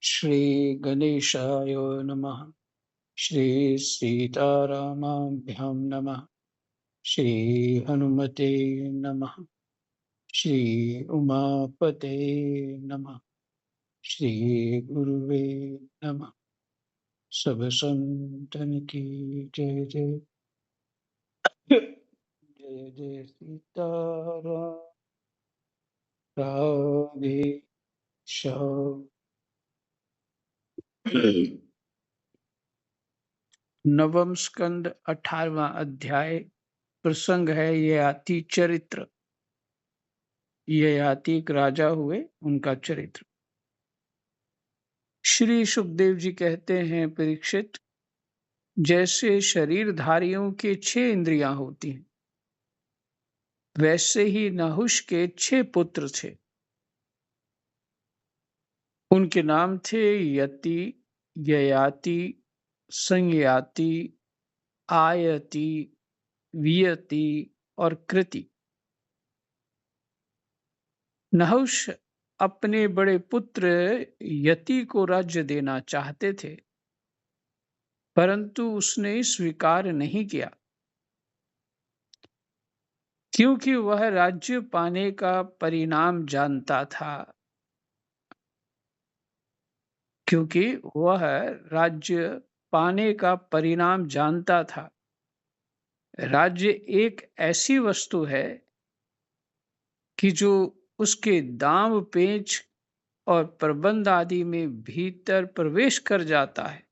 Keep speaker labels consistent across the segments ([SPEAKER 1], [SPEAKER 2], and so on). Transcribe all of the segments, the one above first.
[SPEAKER 1] श्रीगणेशाय नमः। श्रीसीतारामाभ्यां नमः। श्रीहनुमते नमः। श्रीउमापते नमः। श्रीगुरुवे नमः। सब संतन की जय जय। जय जय सीताराम। राधे श्याम। नवम स्कंद 18वां अध्याय। प्रसंग है ययाति चरित्र। ययाति एक राजा हुए, उनका चरित्र। श्री सुखदेव जी कहते हैं, परीक्षित, जैसे शरीरधारियों के 6 इंद्रियां होती हैं, वैसे ही नहुष के 6 पुत्र थे। उनके नाम थे यति, ययाति, संयति, आयति, वियति और कृति। नहुष अपने बड़े पुत्र यति को राज्य देना चाहते थे, परंतु उसने स्वीकार नहीं किया, क्योंकि वह राज्य पाने का परिणाम जानता था। क्योंकि वह राज्य पाने का परिणाम जानता था। राज्य एक ऐसी वस्तु है कि जो उसके दांव पेच और प्रबंध आदि में भीतर प्रवेश कर जाता है,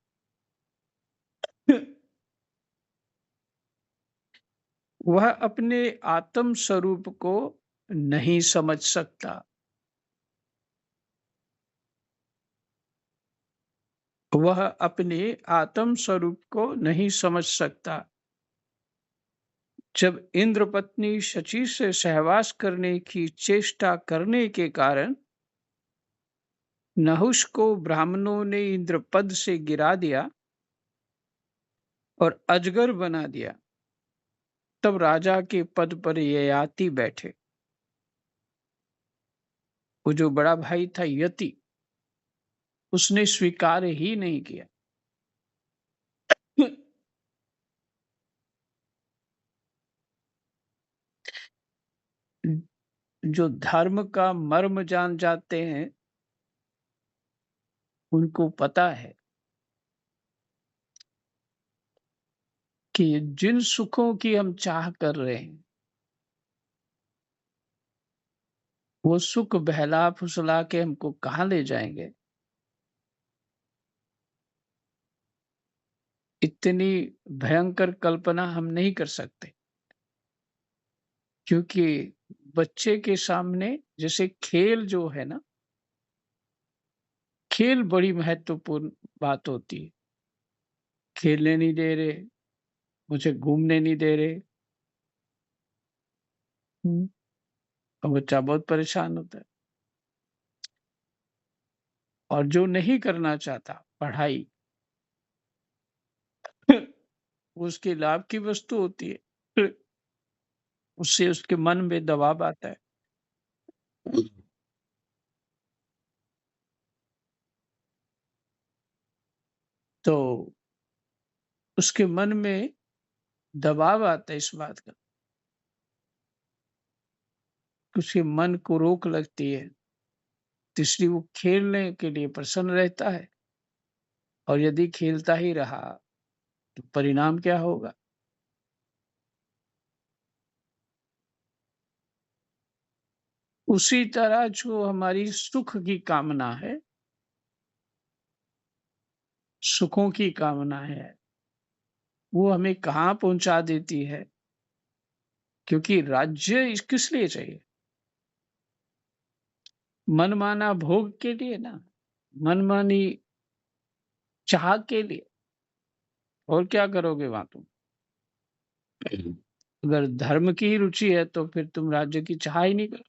[SPEAKER 1] वह अपने आत्म स्वरूप को नहीं समझ सकता। वह अपने आत्म स्वरूप को नहीं समझ सकता। जब इंद्रपत्नी शची से सहवास करने की चेष्टा करने के कारण नहुष को ब्राह्मणों ने इंद्रपद से गिरा दिया और अजगर बना दिया, तब राजा के पद पर ययाति बैठे। वो जो बड़ा भाई था यति, उसने स्वीकार ही नहीं किया। जो धर्म का मर्म जान जाते हैं, उनको पता है कि जिन सुखों की हम चाह कर रहे हैं, वो सुख बहला फुसला के हमको कहाँ ले जाएंगे। इतनी भयंकर कल्पना हम नहीं कर सकते, क्योंकि बच्चे के सामने जैसे खेल जो है ना, खेल बड़ी महत्वपूर्ण बात होती है। खेलने नहीं दे रहे, मुझे घूमने नहीं दे रहे, और बच्चा बहुत परेशान होता है। और जो नहीं करना चाहता पढ़ाई, उसके लाभ की वस्तु होती है, उससे उसके मन में दबाव आता है। तो उसके मन में दबाव आता है इस बात का, उसके मन को रोक लगती है, तो इसलिए वो खेलने के लिए प्रसन्न रहता है। और यदि खेलता ही रहा तो परिणाम क्या होगा। उसी तरह जो हमारी सुख की कामना है, सुखों की कामना है, वो हमें कहाँ पहुंचा देती है। क्योंकि राज्य किस लिए चाहिए? मनमाना भोग के लिए ना, मनमानी चाह के लिए। और क्या करोगे वहां तुम? अगर धर्म की ही रुचि है तो फिर तुम राज्य की चाह ही नहीं करो।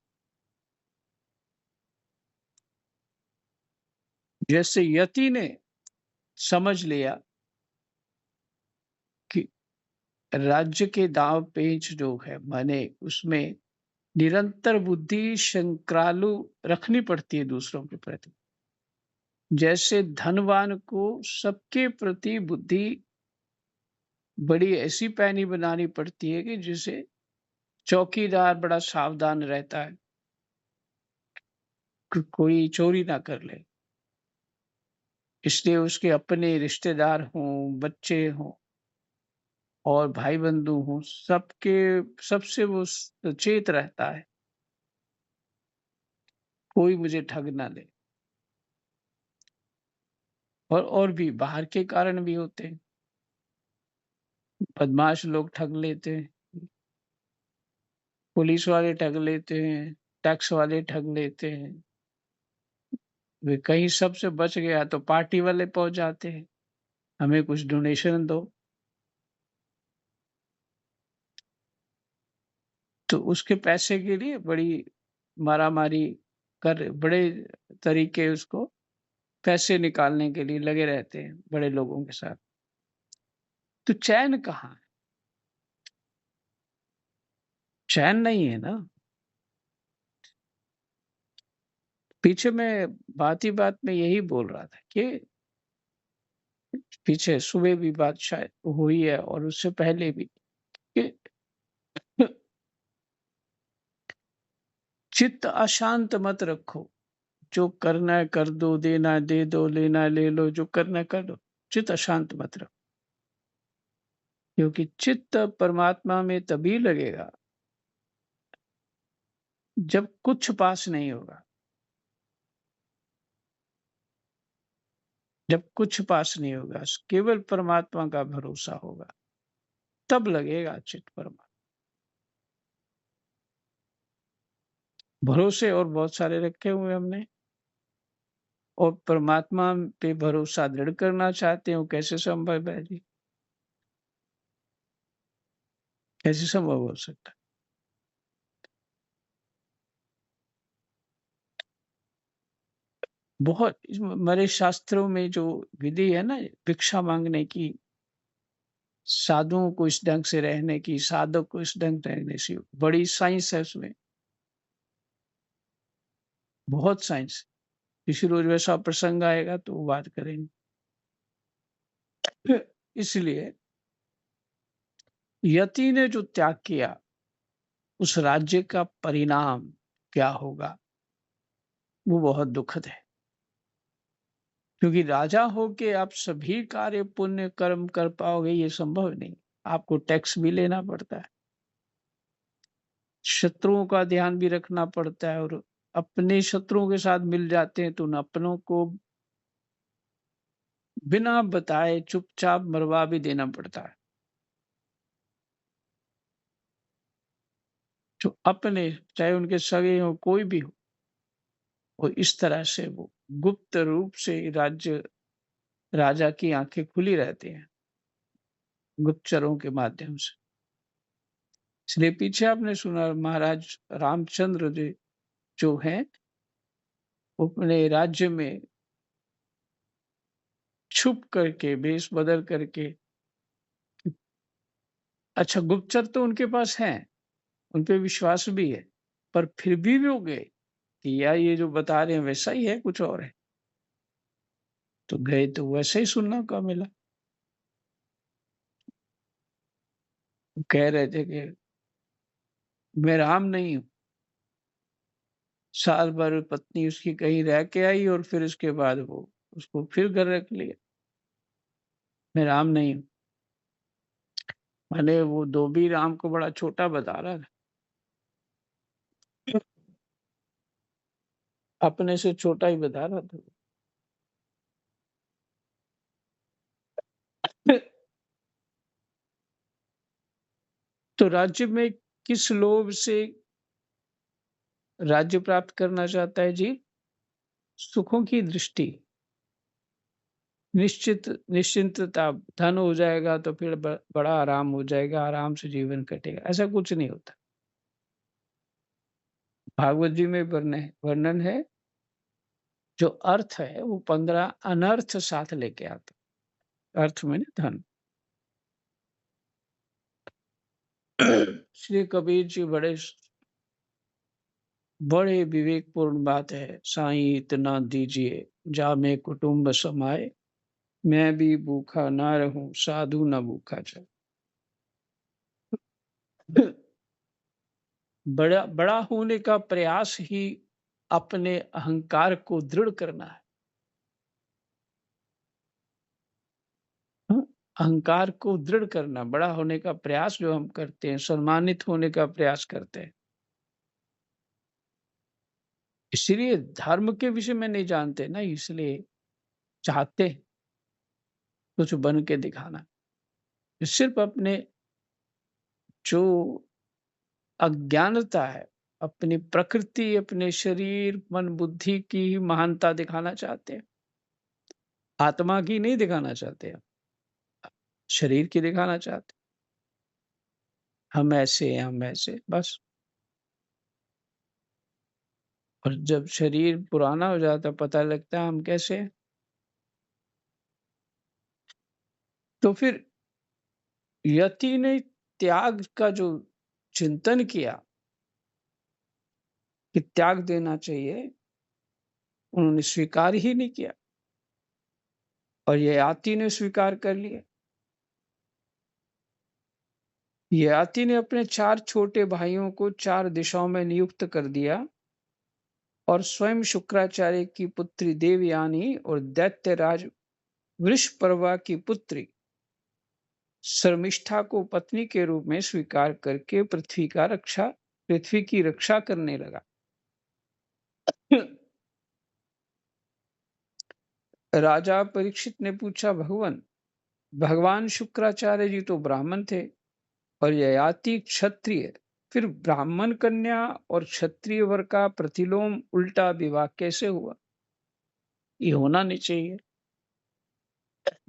[SPEAKER 1] जैसे यति ने समझ लिया कि राज्य के दांव पेच जो है, माने उसमें निरंतर बुद्धि शंक्रालु रखनी पड़ती है दूसरों के प्रति। जैसे धनवान को सबके प्रति बुद्धि बड़ी ऐसी पैनी बनानी पड़ती है कि जिसे चौकीदार बड़ा सावधान रहता है कि कोई चोरी ना कर ले। इसलिए उसके अपने रिश्तेदार हों, बच्चे हों और भाई-बंधु हों, सबसे वो सचेत रहता है, कोई मुझे ठग ना ले। और भी बाहर के कारण भी होते हैं, बदमाश लोग ठग लेते हैं, पुलिस वाले ठग लेते हैं, टैक्स वाले ठग लेते हैं। वे कहीं सबसे बच गया तो पार्टी वाले पहुँच जाते हैं, हमें कुछ डोनेशन दो। तो उसके पैसे के लिए बड़ी मारामारी कर बड़े तरीके उसको पैसे निकालने के लिए लगे रहते हैं बड़े लोगों के साथ। तो चैन कहाँ है? चैन नहीं है ना। पीछे मैं बात ही बात में यही बोल रहा था कि पीछे सुबह भी बात शायद हुई है और उससे पहले भी कि चित्त अशांत मत रखो। जो करना है कर दो, देना है दे दो, लेना है ले लो, जो करना है कर दो। चित्त अशांत मत रखो। क्योंकि चित्त परमात्मा में तभी लगेगा जब कुछ पास नहीं होगा। जब कुछ पास नहीं होगा, केवल परमात्मा का भरोसा होगा, तब लगेगा चित्त परमात्मा। भरोसे और बहुत सारे रखे हुए हमने और परमात्मा पे भरोसा दृढ़ करना चाहते हो, कैसे संभव है जी? कैसे संभव हो सकता है? बहुत हमारे शास्त्रों में जो विधि है ना भिक्षा मांगने की, साधुओं को इस ढंग से रहने की, साधक को इस ढंग रहने से बड़ी साइंस है उसमें, बहुत साइंस। किसी रोज वैसा प्रसंग आएगा तो वो बात करेंगे। इसलिए यति ने जो त्याग किया, उस राज्य का परिणाम क्या होगा, वो बहुत दुखद है। क्योंकि राजा होके आप सभी कार्य पुण्य कर्म कर पाओगे ये संभव नहीं। आपको टैक्स भी लेना पड़ता है, शत्रुओं का ध्यान भी रखना पड़ता है और अपने शत्रुओं के साथ मिल जाते हैं तो उन अपनों को बिना बताए चुपचाप मरवा भी देना पड़ता है। जो अपने चाहे उनके सगे हो कोई भी हो, वो इस तरह से वो गुप्त रूप से राज्य राजा की आंखें खुली रहती हैं गुप्तचरों के माध्यम से। इसलिए पीछे आपने सुना महाराज रामचंद्र जी जो हैं वो अपने राज्य में छुप करके वेश बदल करके, अच्छा गुप्तचर तो उनके पास हैं, उन पे विश्वास भी है, पर फिर भी वो गए कि यार ये जो बता रहे हैं वैसा ही है कुछ और है। तो गए तो वैसे ही सुनने को मिला। कह रहे थे कि मैं राम नहीं हूँ। साल भर पत्नी उसकी कहीं रह के आई और फिर उसके बाद वो उसको फिर घर रख लिया। मैं राम नहीं हूँ। मैंने वो धोबी राम को बड़ा छोटा बता रहा था। अपने से छोटा ही बता रहा था। तो राज्य में किस लोभ से राज्य प्राप्त करना चाहता है जी? सुखों की दृष्टि, निश्चिंतता, धन हो जाएगा तो फिर बड़ा आराम हो जाएगा, आराम से जीवन कटेगा, ऐसा कुछ नहीं होता। भागवत जी में वर्णन है, जो अर्थ है वो 15 अनर्थ साथ लेके आता। अर्थ में धन। श्री कबीर जी बड़े बड़े विवेकपूर्ण बात है, साईं इतना दीजिए, जामे कुटुम्ब समाए, मैं भी भूखा ना रहूं, साधु न भूखा जाए। बड़ा बड़ा होने का प्रयास ही अपने अहंकार को दृढ़ करना है। हाँ, अहंकार को दृढ़ करना, बड़ा होने का प्रयास जो हम करते हैं, सम्मानित होने का प्रयास करते हैं। इसीलिए धर्म के विषय में नहीं जानते ना, इसलिए चाहते हैं कुछ बन के दिखाना। सिर्फ अपने जो अज्ञानता है, अपनी प्रकृति, अपने शरीर, मन, बुद्धि की ही महानता दिखाना चाहते हैं। आत्मा की नहीं दिखाना चाहते हम, शरीर की दिखाना चाहते हैं। हम ऐसे हैं, हम ऐसे, बस। और जब शरीर पुराना हो जाता है, पता लगता है हम कैसे हैं। तो फिर यति ने त्याग का जो चिंतन किया कि त्याग देना चाहिए, उन्होंने स्वीकार ही नहीं किया और ययाति ने स्वीकार कर लिया। ययाति ने अपने 4 छोटे भाइयों को 4 दिशाओं में नियुक्त कर दिया और स्वयं शुक्राचार्य की पुत्री देवयानी और दैत्यराज वृषपर्वा की पुत्री शर्मिष्ठा को पत्नी के रूप में स्वीकार करके पृथ्वी की रक्षा करने लगा। राजा परीक्षित ने पूछा, भगवान शुक्राचार्य जी तो ब्राह्मण थे और ययाति क्षत्रिय, फिर ब्राह्मण कन्या और क्षत्रिय वर का प्रतिलोम उल्टा विवाह कैसे हुआ? ये होना नहीं चाहिए।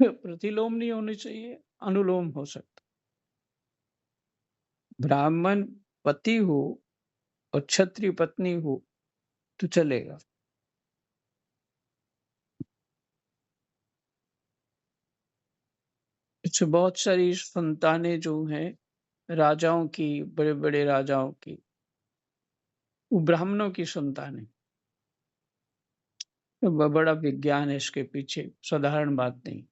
[SPEAKER 1] प्रतिलोम नहीं होनी चाहिए, अनुलोम हो सकता। ब्राह्मण पति हो और क्षत्रिय पत्नी हो तो चलेगा। इससे बहुत सारी संतानें जो हैं राजाओं की, बड़े-बड़े राजाओं की, वो ब्राह्मणों की संतानें। तो बड़ा विज्ञान है इसके पीछे, साधारण बात नहीं।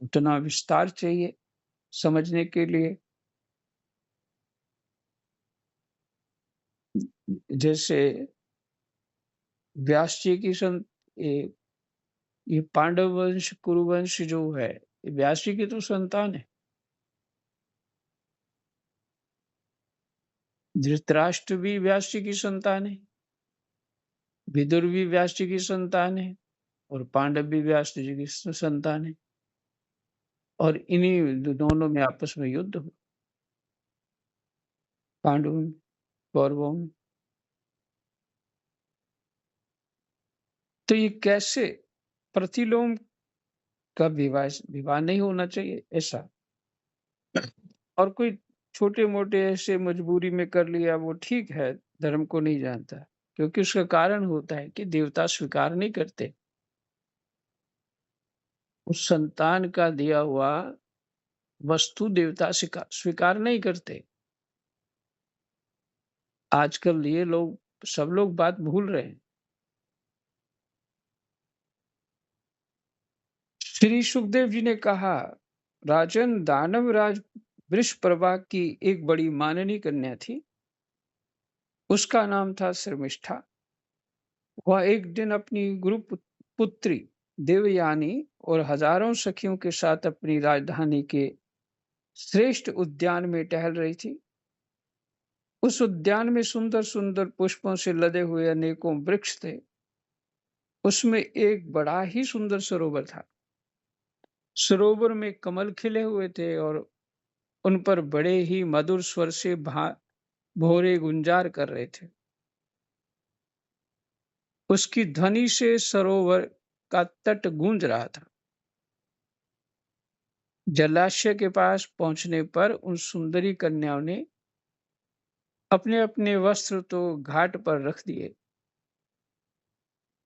[SPEAKER 1] उतना विस्तार चाहिए समझने के लिए। जैसे व्यास जी की ये ये पांडव वंश, कुरुवंश जो है, ये व्यास जी की तो संतान है। धृतराष्ट्र भी व्यास जी की संतान है, विदुर भी व्यास जी की संतान है और पांडव भी व्यास जी की संतान है। और इन्हीं दोनों में आपस में युद्ध हुआ, पांडवों में, कौरवों में। तो ये कैसे प्रतिलोम का विवाह नहीं होना चाहिए ऐसा। और कोई छोटे-मोटे ऐसे मजबूरी में कर लिया वो ठीक है, धर्म को नहीं जानता। क्योंकि उसका कारण होता है कि देवता स्वीकार नहीं करते। उस संतान का दिया हुआ वस्तु देवता स्वीकार नहीं करते। आजकल ये लोग सब लोग बात भूल रहे हैं। श्री सुखदेव जी ने कहा, राजन, दानव राज वृषपर्वा की एक बड़ी माननीय कन्या थी। उसका नाम था शर्मिष्ठा। वह एक दिन अपनी पुत्री देवयानी और हजारों सखियों के साथ अपनी राजधानी के श्रेष्ठ उद्यान में टहल रही थी। उस उद्यान में सुंदर सुंदर पुष्पों से लदे हुए अनेकों वृक्ष थे। उसमें एक बड़ा ही सुंदर सरोवर था। सरोवर में कमल खिले हुए थे और उन पर बड़े ही मधुर स्वर से भौरे गुंजार कर रहे थे। उसकी ध्वनि से सरोवर का तट गूंज रहा था। जलाशय के पास पहुंचने पर उन सुंदरी कन्याओं ने अपने अपने वस्त्र तो घाट पर रख दिए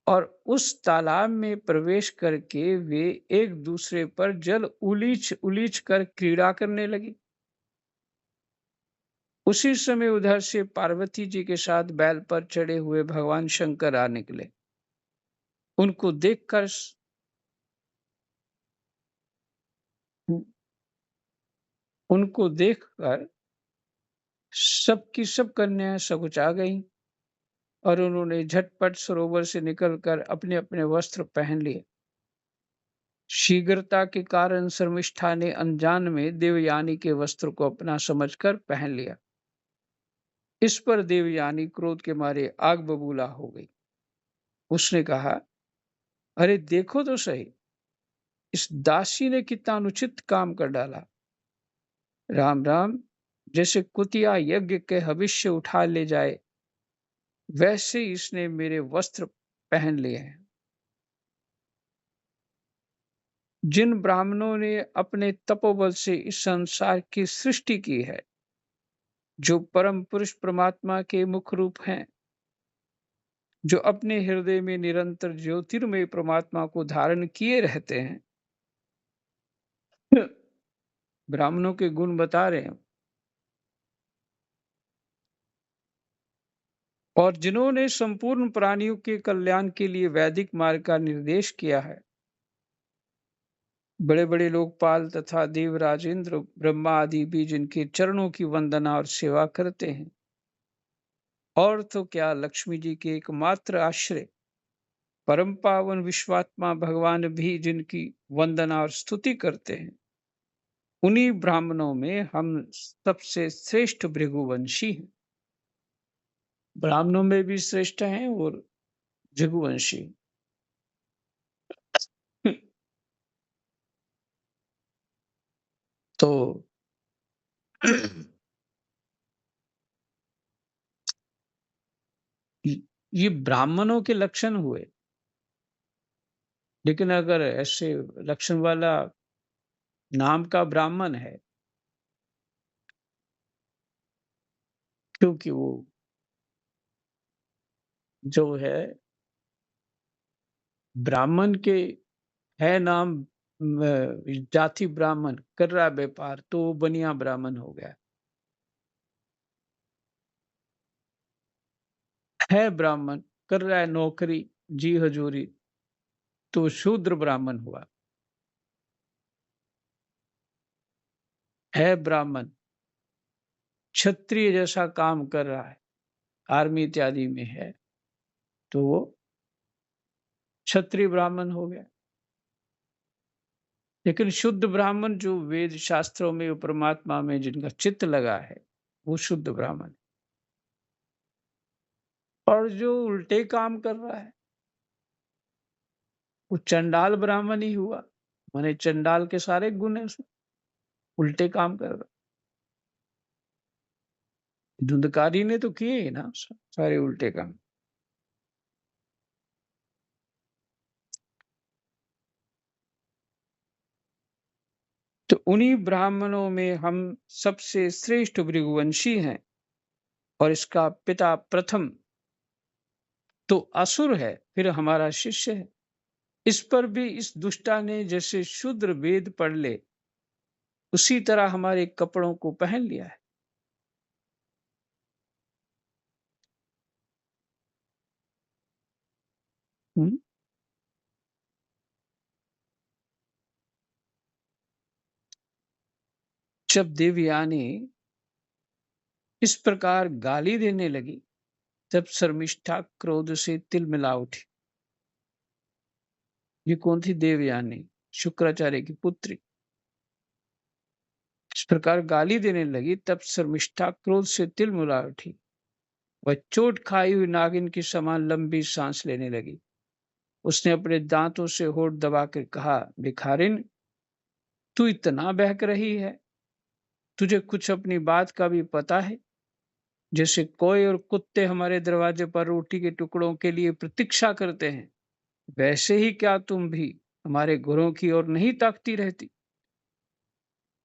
[SPEAKER 1] और उस तालाब में प्रवेश करके वे एक दूसरे पर जल उलीच उलीच कर क्रीड़ा करने लगी। उसी समय उधर से पार्वती जी के साथ बैल पर चढ़े हुए भगवान शंकर आ निकले। उनको देखकर उनको देखकर सबकी सब कन्याएं सकुचा गईं और उन्होंने झटपट सरोवर से निकलकर अपने-अपने वस्त्र पहन लिए। शीघ्रता के कारण शर्मिष्ठा ने अनजान में देवयानी के वस्त्र को अपना समझकर पहन लिया। इस पर देवयानी क्रोध के मारे आग बबूला हो गई। उसने कहा, अरे देखो तो सही, इस दासी ने कितना अनुचित काम कर डाला। राम राम, जैसे कुतिया यज्ञ के हविष्य उठा ले जाए, वैसे ही इसने मेरे वस्त्र पहन लिए हैं। जिन ब्राह्मणों ने अपने तपोबल से इस संसार की सृष्टि की है, जो परम पुरुष परमात्मा के मुख रूप हैं, जो अपने हृदय में निरंतर ज्योतिर्मय परमात्मा को धारण किए रहते हैं, ब्राह्मणों के गुण बता रहे हैं। और जिन्होंने संपूर्ण प्राणियों के कल्याण के लिए वैदिक मार्ग का निर्देश किया है, बड़े बड़े लोकपाल तथा देवराज इंद्र ब्रह्मा आदि भी जिनके चरणों की वंदना और सेवा करते हैं, और तो क्या लक्ष्मी जी के एकमात्र आश्रय परम पावन विश्वात्मा भगवान भी जिनकी वंदना और स्तुति करते हैं, उन्हीं ब्राह्मणों में हम सबसे श्रेष्ठ भृगुवंशी हैं। ब्राह्मणों में भी श्रेष्ठ हैं और भृगुवंशी। तो ये ब्राह्मणों के लक्षण हुए, लेकिन अगर ऐसे लक्षण वाला नाम का ब्राह्मण है, क्योंकि वो जो है ब्राह्मण के है नाम जाति ब्राह्मण कर रहा है व्यापार, तो वो बनिया ब्राह्मण हो गया। है ब्राह्मण कर रहा है नौकरी जी हजूरी, तो शूद्र ब्राह्मण हुआ। है ब्राह्मण क्षत्रिय जैसा काम कर रहा है, आर्मी इत्यादि में है, तो वो क्षत्रिय ब्राह्मण हो गया। लेकिन शुद्ध ब्राह्मण जो वेद शास्त्रों में परमात्मा में जिनका चित्त लगा है, वो शुद्ध ब्राह्मण। और जो उल्टे काम कर रहा है, वो चंडाल ब्राह्मण ही हुआ। माने चंडाल के सारे गुण है उसमें, उल्टे काम कर रहा। धुंधकारी ने तो किए ही ना सारे उल्टे काम। तो उन्हीं ब्राह्मणों में हम सबसे श्रेष्ठ भृगुवंशी हैं, और इसका पिता प्रथम तो असुर है, फिर हमारा शिष्य है। इस पर भी इस दुष्टा ने जैसे शूद्र वेद पढ़ ले, उसी तरह हमारे कपड़ों को पहन लिया है। हुँ? जब देवयानी इस प्रकार गाली देने लगी, तब शर्मिष्ठा क्रोध से तिलमिला उठी। ये कौन थी? देवयानी, शुक्राचार्य की पुत्री। इस प्रकार गाली देने लगी, तब शर्मिष्ठा क्रोध से तिलमिला उठी। वह चोट खाई हुई नागिन की समान लंबी सांस लेने लगी। उसने अपने दांतों से होंठ दबाकर कहा, भिखारिन, तू इतना बहक रही है, तुझे कुछ अपनी बात का भी पता है? जैसे कोई और कुत्ते हमारे दरवाजे पर रोटी के टुकड़ों के लिए प्रतीक्षा करते हैं, वैसे ही क्या तुम भी हमारे घरों की ओर नहीं ताकती रहती?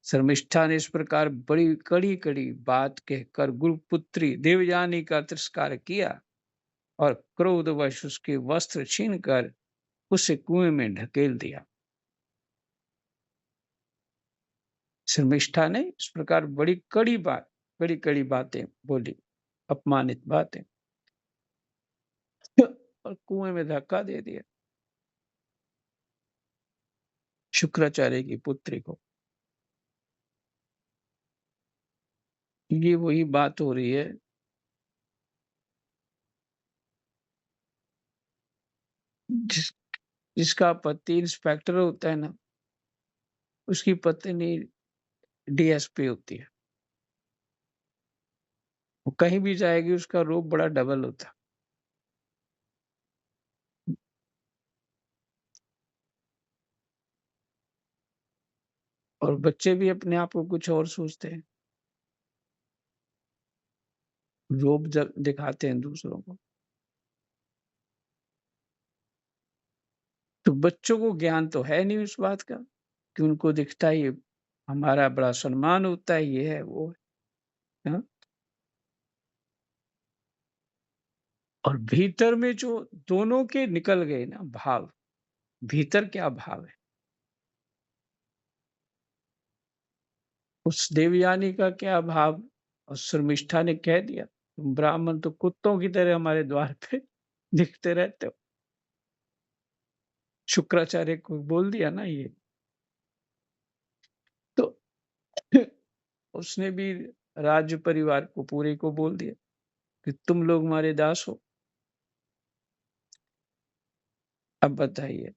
[SPEAKER 1] शर्मिष्ठा ने इस प्रकार बड़ी कड़ी कड़ी बात कहकर गुरुपुत्री देवयानी का तिरस्कार किया और क्रोधवश उसके वस्त्र छीनकर उसे कुएं में ढकेल दिया। शर्मिष्ठा ने इस प्रकार बड़ी कड़ी बात कड़ी-कड़ी बातें बोली, अपमानित बातें और कुएँ में धक्का दे दिया शुक्राचार्य की पुत्री को। ये वही बात हो रही है जिस जिसका पति इंस्पेक्टर होता है ना, उसकी पत्नी डीएसपी होती है। वो कहीं भी जाएगी उसका रूप बड़ा डबल होता है। और बच्चे भी अपने आप को कुछ और सोचते हैं, रूप जब दिखाते हैं दूसरों को। तो बच्चों को ज्ञान तो है नहीं उस बात का, कि उनको दिखता ही हमारा बड़ा सम्मान होता है, ये है, वो है। हाँ? और भीतर में जो दोनों के निकल गए ना भाव, भीतर क्या भाव है? उस देवयानी का क्या भाव? और शर्मिष्ठा ने कह दिया, तुम ब्राह्मण तो कुत्तों की तरह हमारे द्वार पे दिखते रहते हो। शुक्राचार्य को बोल दिया ना ये। तो उसने भी राज्य परिवार को पूरे को बोल दिया कि तुम लोग हमारे दास हो। अब बताइए,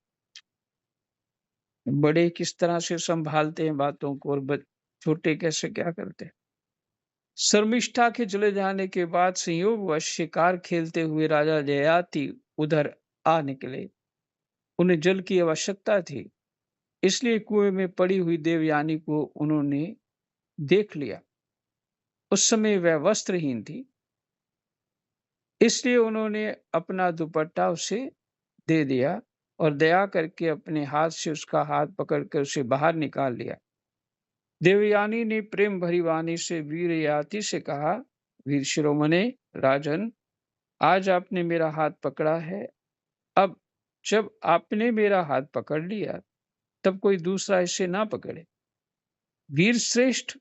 [SPEAKER 1] बड़े किस तरह से संभालते हैं बातों को और छोटे कैसे क्या करते हैं। शर्मिष्ठा के चले जाने के बाद संयोगवश शिकार खेलते हुए राजा ययाति उधर आ निकले। उन्हें जल की आवश्यकता थी, इसलिए कुएं में पड़ी हुई देवयानी को उन्होंने देख लिया। उस समय वह वस्त्रहीन थी, इसलिए उन्होंने अपना दुपट्टा उसे दे दिया और दया करके अपने हाथ से उसका हाथ पकड़कर उसे बाहर निकाल लिया। देवयानी ने प्रेम भरी वाणी से वीर ययाति से कहा, वीर शिरोमणे, राजन, आज आपने मेरा हाथ पकड़ा है। अब जब आपने मेरा हाथ पकड़ लिया, तब कोई दूसरा इसे ना पकड़े। वीर श्रेष्ठ,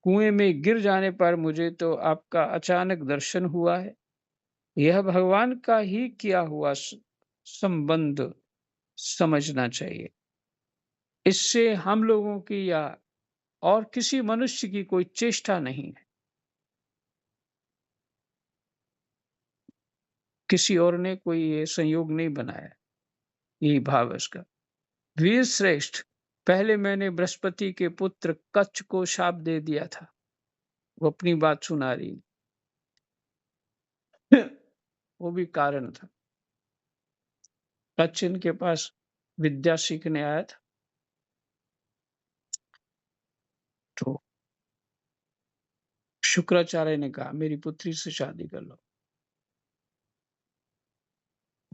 [SPEAKER 1] कुएं में गिर जाने पर मुझे तो आपका अचानक दर्शन हुआ है। यह भगवान का ही किया हुआ संबंध समझना चाहिए। इससे हम लोगों की या और किसी मनुष्य की कोई चेष्टा नहीं है। किसी और ने कोई ये संयोग नहीं बनाया। यही भाव है उसका। वीर श्रेष्ठ, पहले मैंने बृहस्पति के पुत्र कच्छ को शाप दे दिया था। वो अपनी बात सुना रही। वो भी कारण था। कच्छ इनके पास विद्या सीखने आया था। तो शुक्राचार्य ने कहा, मेरी पुत्री से शादी कर लो।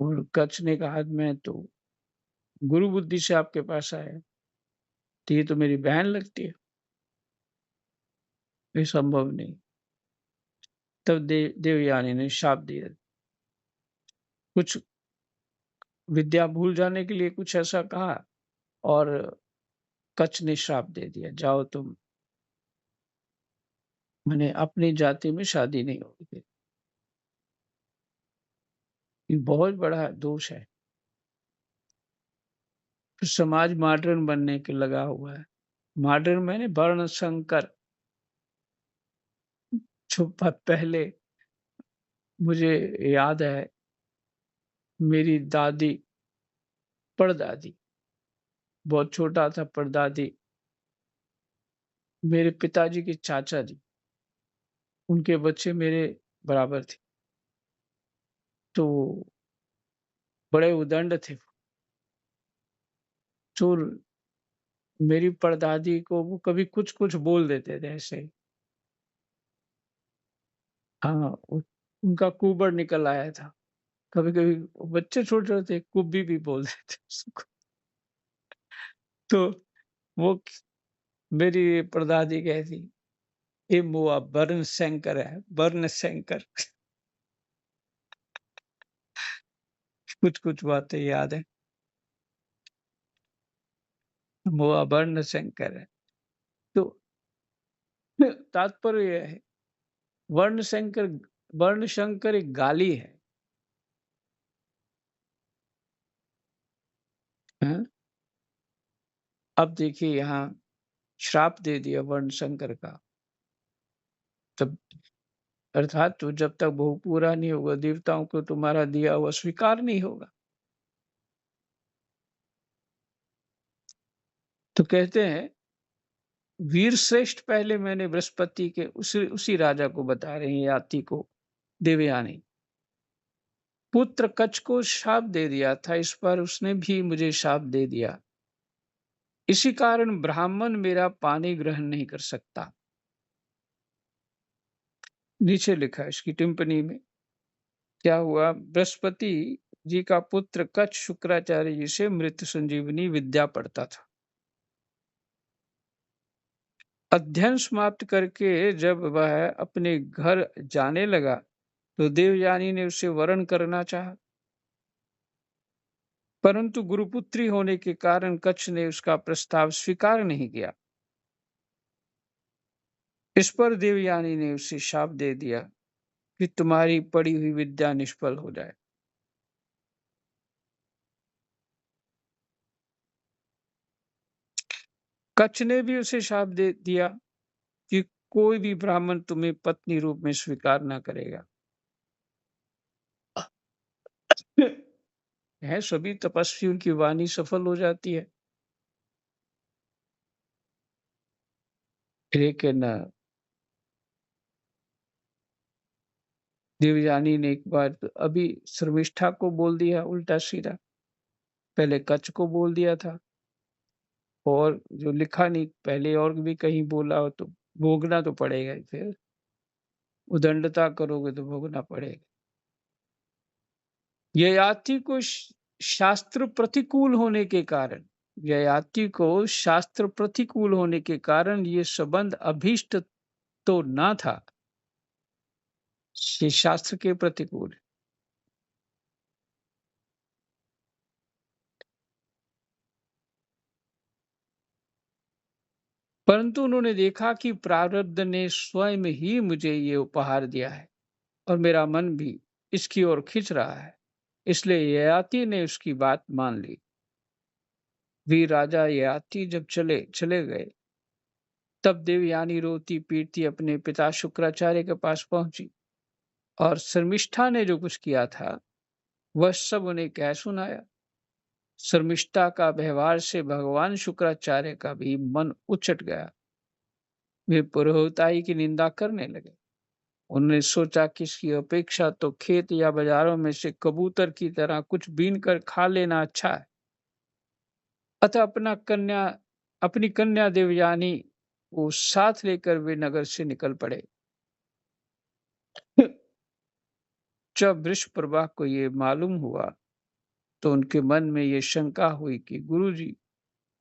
[SPEAKER 1] और कच्छ ने कहा, मैं तो गुरु बुद्धि से आपके पास आया, तो ये तो मेरी बहन लगती है, ये संभव नहीं। तब देवयानी ने शाप दिया, कुछ विद्या भूल जाने के लिए कुछ ऐसा कहा, और कच्छ ने श्राप दे दिया, जाओ तुम, मैंने अपनी जाति में शादी नहीं होगी। ये बहुत बड़ा दोष है। फिर समाज मॉडर्न बनने के लगा हुआ है। मॉडर्न मैंने वर्ण संकर। जो पहले मुझे याद है, मेरी दादी, परदादी, बहुत छोटा था, परदादी, मेरे पिताजी के चाचा जी, उनके बच्चे मेरे बराबर थे। तो बड़े उदंड थे। तो मेरी परदादी को वो कभी कुछ-कुछ बोल देते थे ऐसे ही। हाँ, उनका कुबड़ निकल आया था। कभी-कभी बच्चे छोटे-छोटे थे, कुब्बी भी बोल देते उसको। तो वो मेरी परदादी कहती, "ये मुआ बर्न शंकर है, बर्न शंकर।" कुछ-कुछ बातें याद है। मुआ बर्न शंकर है। तो तात्पर्य ये है वर्णशंकर वर्णशंकर एक गाली है। हाँ? अब देखिए यहाँ श्राप दे दिया वर्णशंकर का। तब अर्थात तो जब तक भोग पूरा नहीं होगा, देवताओं को तुम्हारा दिया हुआ स्वीकार नहीं होगा। तो कहते हैं वीर श्रेष्ठ, पहले मैंने बृहस्पति के उसी राजा को बता रहे हैं, याति को, देवयानी। पुत्र कच्छ को शाप दे दिया था, इस पर उसने भी मुझे शाप दे दिया। इसी कारण ब्राह्मण मेरा पानी ग्रहण नहीं कर सकता। नीचे लिखा है इसकी टिप्पणी में, क्या हुआ, बृहस्पति जी का पुत्र कच्छ शुक्राचार्य जी से मृत संजीवनी विद्या पढ़ता था। अध्ययन समाप्त करके जब वह अपने घर जाने लगा तो देवयानी ने उसे वरण करना चाहा, परंतु गुरुपुत्री होने के कारण कच्छ ने उसका प्रस्ताव स्वीकार नहीं किया। इस पर देवयानी ने उसे शाप दे दिया कि तुम्हारी पढ़ी हुई विद्या निष्फल हो जाए। कच्छ ने भी उसे शाप दे दिया कि कोई भी ब्राह्मण तुम्हें पत्नी रूप में स्वीकार ना करेगा। है सभी तपस्वियों की वाणी सफल हो जाती है, लेकिन देवयानी ने एक बार तो अभी शर्मिष्ठा को बोल दिया उल्टा सीधा, पहले कच्छ को बोल दिया था, और जो लिखा नहीं पहले और भी कहीं बोला हो तो भोगना तो पड़ेगा ही, फिर उदंडता करोगे तो भोगना पड़ेगा। ययाति को शास्त्र प्रतिकूल होने के कारण, ययाति को शास्त्र प्रतिकूल होने के कारण ये संबंध अभीष्ट तो ना था, ये शास्त्र के प्रतिकूल। परंतु उन्होंने देखा कि प्रारब्ध ने स्वयं ही मुझे ये उपहार दिया है और मेरा मन भी इसकी ओर खिंच रहा है, इसलिए ययाति ने उसकी बात मान ली। वीर राजा ययाति जब चले चले गए, तब देवयानी रोती पीटती अपने पिता शुक्राचार्य के पास पहुंची और शर्मिष्ठा ने जो कुछ किया था वह सब उन्हें कह सुनाया। शर्मिष्ठा का व्यवहार से भगवान शुक्राचार्य का भी मन उचट गया। वे पुरोहिताई की निंदा करने लगे। उन्होंने सोचा कि इसकी अपेक्षा तो खेत या बाजारों में से कबूतर की तरह कुछ बीन कर खा लेना अच्छा है। अतः अपनी कन्या देवयानी को साथ लेकर वे नगर से निकल पड़े। जब वृषप्रभा को ये मालूम हुआ तो उनके मन में ये शंका हुई कि गुरुजी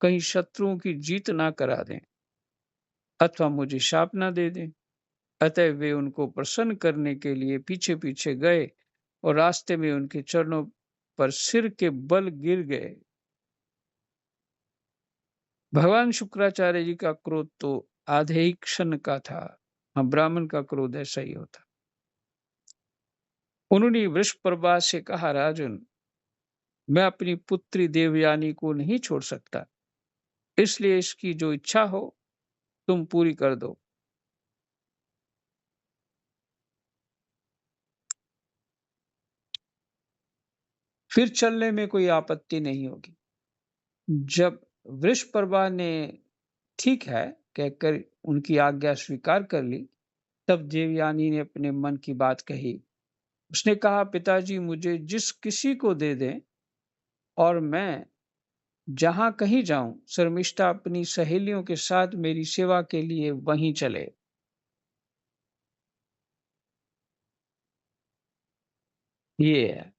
[SPEAKER 1] कहीं शत्रुओं की जीत ना करा दें अथवा मुझे शाप ना दे दें। अतः वे उनको प्रसन्न करने के लिए पीछे पीछे गए और रास्ते में उनके चरणों पर सिर के बल गिर गए। भगवान शुक्राचार्य जी का क्रोध तो आधे ही क्षण का था। हाँ, ब्राह्मण का क्रोध ऐसा ही होता। उन्होंने वृषप्रभा से कहा, राजन, मैं अपनी पुत्री देवयानी को नहीं छोड़ सकता, इसलिए इसकी जो इच्छा हो तुम पूरी कर दो। फिर चलने में कोई आपत्ति नहीं होगी। जब वृषप्रभा ने ठीक है कहकर उनकी आज्ञा स्वीकार कर ली, तब देवयानी ने अपने मन की बात कही। उसने कहा, पिताजी मुझे जिस किसी को दे दें और मैं जहां कहीं जाऊं, शर्मिष्ठा अपनी सहेलियों के साथ मेरी सेवा के लिए वहीं चले। ये है।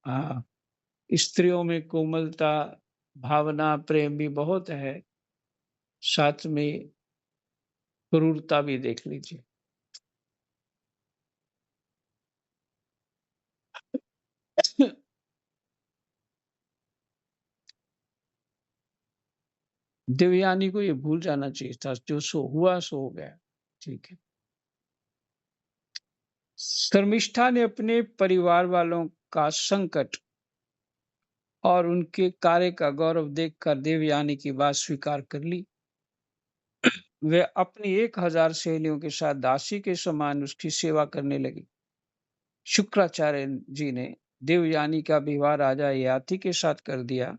[SPEAKER 1] हाँ, स्त्रियों में कोमलता, भावना, प्रेम भी बहुत है, साथ में क्रूरता भी देख लीजिए। देवयानी को ये भूल जाना चाहिए था, जो सो हुआ सो हो गया। ठीक है। शर्मिष्ठा ने अपने परिवार वालों का संकट और उनके कार्य का गौरव देखकर देवयानी की बात स्वीकार कर ली। वे अपनी 1000 सहेलियों के साथ दासी के समान उसकी सेवा करने लगी। शुक्राचार्य जी ने देवयानी का विवाह राजा ययाति के साथ कर दिया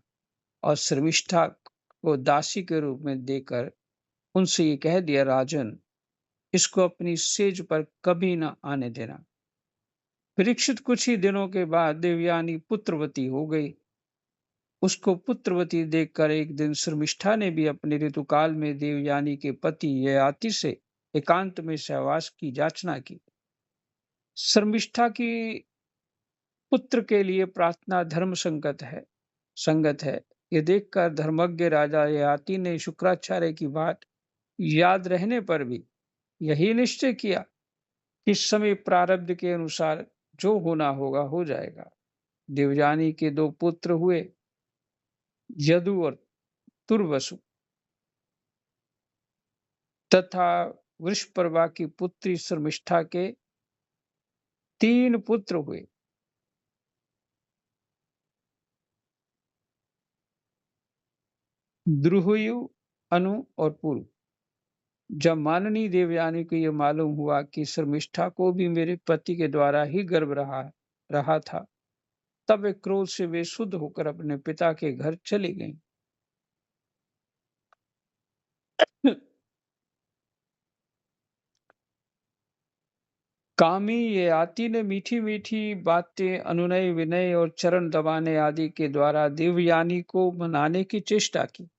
[SPEAKER 1] और शर्मिष्ठा को दासी के रूप में देकर उनसे ये कह दिया, राजन, इसको अपनी सेज पर कभी न आने देना। परीक्षित कुछ ही दिनों के बाद देवयानी पुत्रवती हो गई। उसको पुत्रवती देखकर एक दिन शर्मिष्ठा ने भी अपने ऋतुकाल में देवयानी के पति ययाति से एकांत में सहवास की याचना की। शर्मिष्ठा की पुत्र के लिए प्रार्थना धर्म संगत है। ये देखकर धर्मज्ञ राजा ययाति ने शुक्राचार्य की बात याद रहने पर भी यही निश्चय किया कि इस समय प्रारब्ध के अनुसार जो होना होगा हो जाएगा। देवयानी के 2 पुत्र हुए, यदु और तुर्वसु, तथा वृषपर्वा की पुत्री शर्मिष्ठा के 3 पुत्र हुए। द्रुहयु, अनु और पुरु। जब माननीय देवयानी को यह मालूम हुआ कि शर्मिष्ठा को भी मेरे पति के द्वारा ही गर्भ रहा था, तब वे क्रोध से बेसुध होकर अपने पिता के घर चली गईं। कामी ययाति ने मीठी मीठी बातें, अनुनय विनय और चरण दबाने आदि के द्वारा देवयानी को मनाने की चेष्टा की।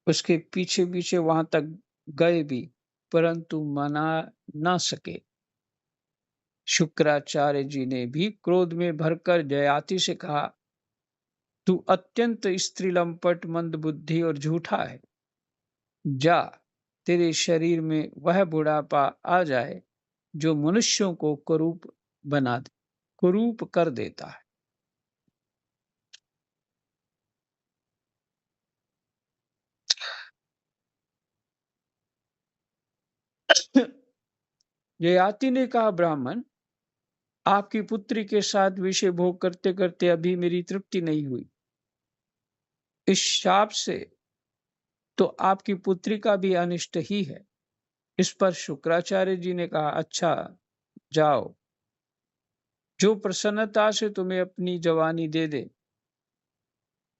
[SPEAKER 1] उसके पीछे पीछे वहां तक गए भी, परंतु मना न सके। शुक्राचार्य जी ने भी क्रोध में भरकर ययाति से कहा, तू अत्यंत स्त्रीलंपट, मंदबुद्धि और झूठा है। जा, तेरे शरीर में वह बुढ़ापा आ जाए जो मनुष्यों को कुरूप कर देता है। ययाति ने कहा, ब्राह्मण, आपकी पुत्री के साथ विषय भोग करते करते अभी मेरी तृप्ति नहीं हुई। इस शाप से तो आपकी पुत्री का भी अनिष्ट ही है। इस पर शुक्राचार्य जी ने कहा, अच्छा, जाओ, जो प्रसन्नता से तुम्हें अपनी जवानी दे दे,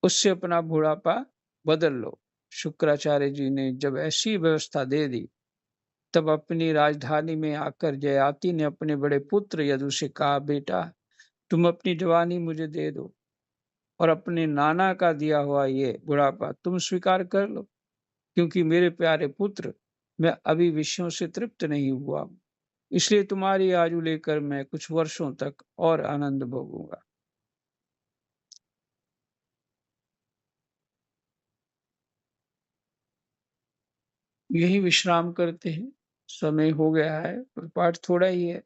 [SPEAKER 1] उससे अपना बुढ़ापा बदल लो। शुक्राचार्य जी ने जब ऐसी व्यवस्था दे दी, तब अपनी राजधानी में आकर ययाति ने अपने बड़े पुत्र यदु से कहा, बेटा, तुम अपनी जवानी मुझे दे दो और अपने नाना का दिया हुआ ये बुढ़ापा तुम स्वीकार कर लो, क्योंकि मेरे प्यारे पुत्र, मैं अभी विषयों से तृप्त नहीं हुआ, इसलिए तुम्हारी आयु लेकर मैं कुछ वर्षों तक और आनंद भोगूंगा। यही विश्राम करते हैं, समय हो गया है और पाठ थोड़ा ही है।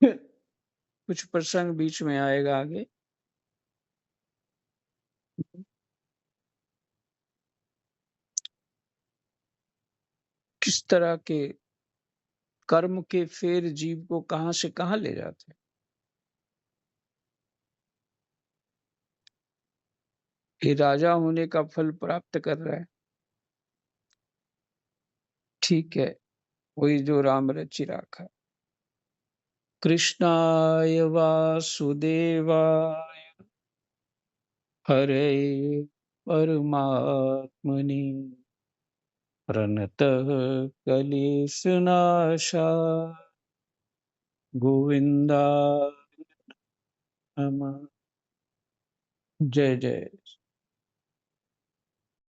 [SPEAKER 1] कुछ प्रसंग बीच में आएगा आगे। किस तरह के कर्म के फेर जीव को कहां से कहां ले जाते हैं। ये राजा होने का फल प्राप्त कर रहा है, ठीक है, वही जो राम रचि राखा। कृष्णाय वासुदेवाय हरे परमात्मने प्रणतः क्लेशनाशाय गोविंदाय नमः। जय जय।